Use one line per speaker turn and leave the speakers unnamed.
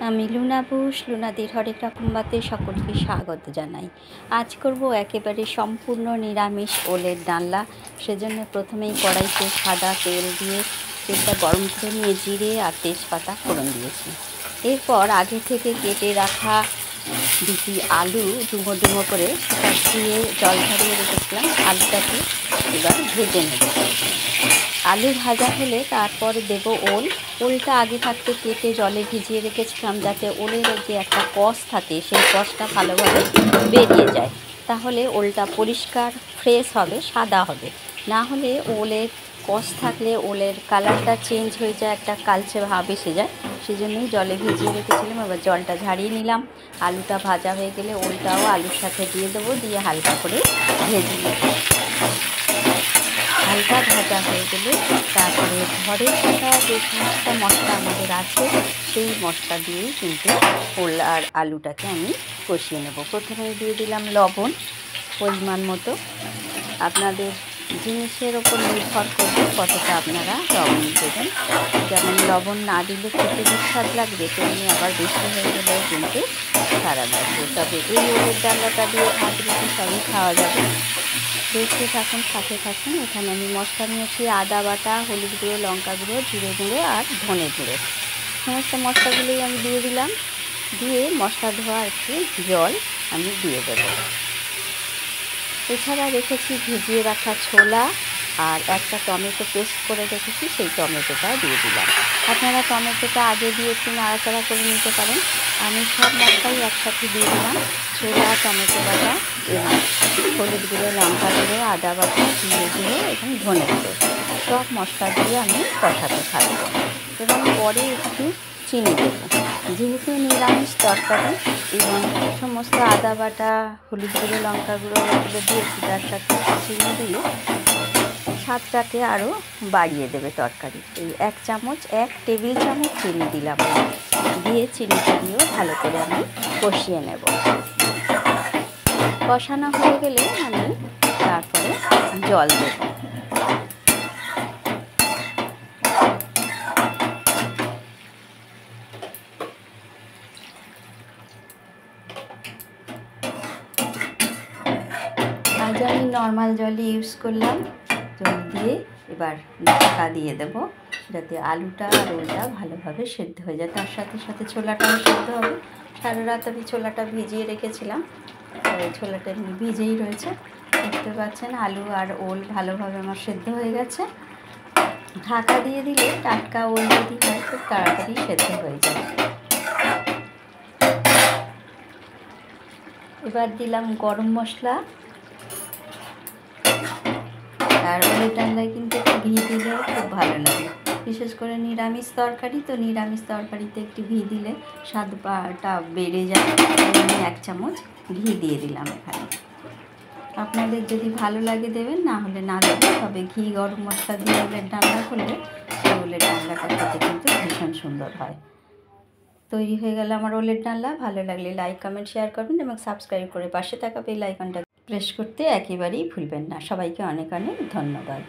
আমি Luna Bush, লুনাদির হরেক রকম বাতে সকলকে স্বাগত জানাই। আজ করব একেবারে সম্পূর্ণ নিরামিষ ওলের ডালনা। সেজন্য প্রথমেই কড়াইতে সাদা তেল দিয়ে তেলটা গরম করে নিয়ে জিরে আর তেজপাতা ফোড়ন দিয়েছি। এরপর আগে থেকে কেটে রাখা দুটি আলু ডুমো ডুমো করে সেটা ধুয়ে জল ঝরিয়ে রেখেছিলাম। আলুটাকে এবার ভেজে নেব। আলু ভাজা হলে তারপর দেব ওলটা আগে থাকতে কেটে জলে ভিজিয়ে রেখেছিলাম, যাতে ওলের যে একটা কষ থাকে সেই কষটা ভালোভাবে বেরিয়ে যায়। তাহলে ওলটা পরিষ্কার ফ্রেশ হবে, সাদা হবে। না হলে ওলের কষ থাকলে ওলের কালারটা চেঞ্জ হয়ে যায়, একটা কালচে ভাব এসে যায়। সেই জন্যই জলে ভিজিয়ে রেখেছিলাম। এবার জলটা ঝাড়িয়ে নিলাম। আলুটা ভাজা হয়ে গেলে ওলটাও আলুর সাথে দিয়ে দেবো, দিয়ে হালকা করে ভেজে নেব। হালকা ভাজা হয়ে গেলে তারপরে ঘরে থাকা যে সমস্ত মশলা আমাদের আছে সেই মশলা দিয়েই কিন্তু ওল আর আলুটাকে আমি কষিয়ে নেব। প্রথমে দিয়ে দিলাম লবণ পরিমাণ মতো। আপনাদের জিনিসের ওপর নির্ভর করবে কতটা আপনারা লবণ দেবেন। যেমন লবণ না দিলে খেতে বিস্বাদ লাগবে, তেমনি আবার বেশি হয়ে গেলেও কিন্তু খারাপ লাগবে। তবে এই ওলের ডালনাটা দিয়ে ভাত রুটি সবই খাওয়া যাবে। দেখতে থাকুন, সাথে থাকুন। এখানে আমি মশলা নিয়েছি আদা বাটা, হলুদ গুঁড়ো, লঙ্কা গুঁড়ো, জিরে গুঁড়ো আর ধনে গুঁড়ো। সমস্ত মশলাগুলোই আমি দিয়ে দিলাম। দিয়ে মশলা ধোয়া একটু জল আমি দিয়ে দেবো। এছাড়া রেখেছি ভিজিয়ে রাখা ছোলা আর একটা টমেটো পেস্ট করে রেখেছি, সেই টমেটোটা দিয়ে দিলাম। আপনারা টমেটোটা আগে দিয়ে একটু নাড়াচাড়া করে নিতে পারেন। আমি সব মশলাই একসাথে দিয়ে দিলাম। ছোলা, টমেটো বাটা এবং হলুদ গুঁড়ো, লঙ্কা গুঁড়ো, আদা বাটা, জিরে গুঁড়ো এবং ধনে গুঁড়ো সব মশলা দিয়ে আমি কষাতে থাকবো এবং পরে একটু চিনি দেবো। যেহেতু নিরামিষ তরকারি এবং সমস্ত আদা বাটা, হলুদ গুঁড়ো, লঙ্কা গুঁড়ো এগুলো দিয়েছি, তার সাথে চিনি দিয়ে স্বাদটাকে আরও বাড়িয়ে দেবে তরকারি। এই এক টেবিল চামচ চিনি দিলাম। দিয়ে চিনিটা দিয়েও ভালো করে আমি কষিয়ে নেব। কষানো হয়ে গেলে আমি তারপরে জল দেব। আজ আমি নর্মাল জলই ইউজ করলাম। জল দিয়ে এবার ঢাকা দিয়ে দেবো, যাতে আলুটা আর ওলটা ভালোভাবে সেদ্ধ হয়ে যায়। তার সাথে সাথে ছোলাটাও সেদ্ধ হবে। সারা রাত আমি ছোলাটা ভিজিয়ে রেখেছিলাম, ছোলাটা ভিজেই রয়েছে। দেখতে পাচ্ছেন আলু আর ওল ভালোভাবে আমার সেদ্ধ হয়ে গেছে। ঢাকা দিয়ে দিলে টাটকা ওল যদি হয় খুব তাড়াতাড়ি সেদ্ধ হয়ে যায়। এবার দিলাম গরম মশলা। আর ওলের ডালনায় কিন্তু একটু ঘি দিলেও খুব ভালো লাগে। বিশেষ করে নিরামিষ তরকারি, তো নিরামিষ তরকারিতে একটু ঘি দিলে স্বাদটা বেড়ে যায়। আমি 1 চামচ ঘি দিয়ে দিলাম এখানে। আপনাদের যদি ভালো লাগে দেবেন, না হলে না দেবেন। তবে ঘি গরম মশলা দিয়ে ওলের ডালনা করলে সেই ওলের ডালনাটা খেতে কিন্তু ভীষণ সুন্দর হয়। তৈরি হয়ে গেল আমার ওলের ডালনা। ভালো লাগলে লাইক, কমেন্ট, শেয়ার করবেন এবং সাবস্ক্রাইব করে পাশে থাকা বেল আইকনটা প্রেস করতে একেবারেই ভুলবেন না। সবাইকে অনেক অনেক ধন্যবাদ।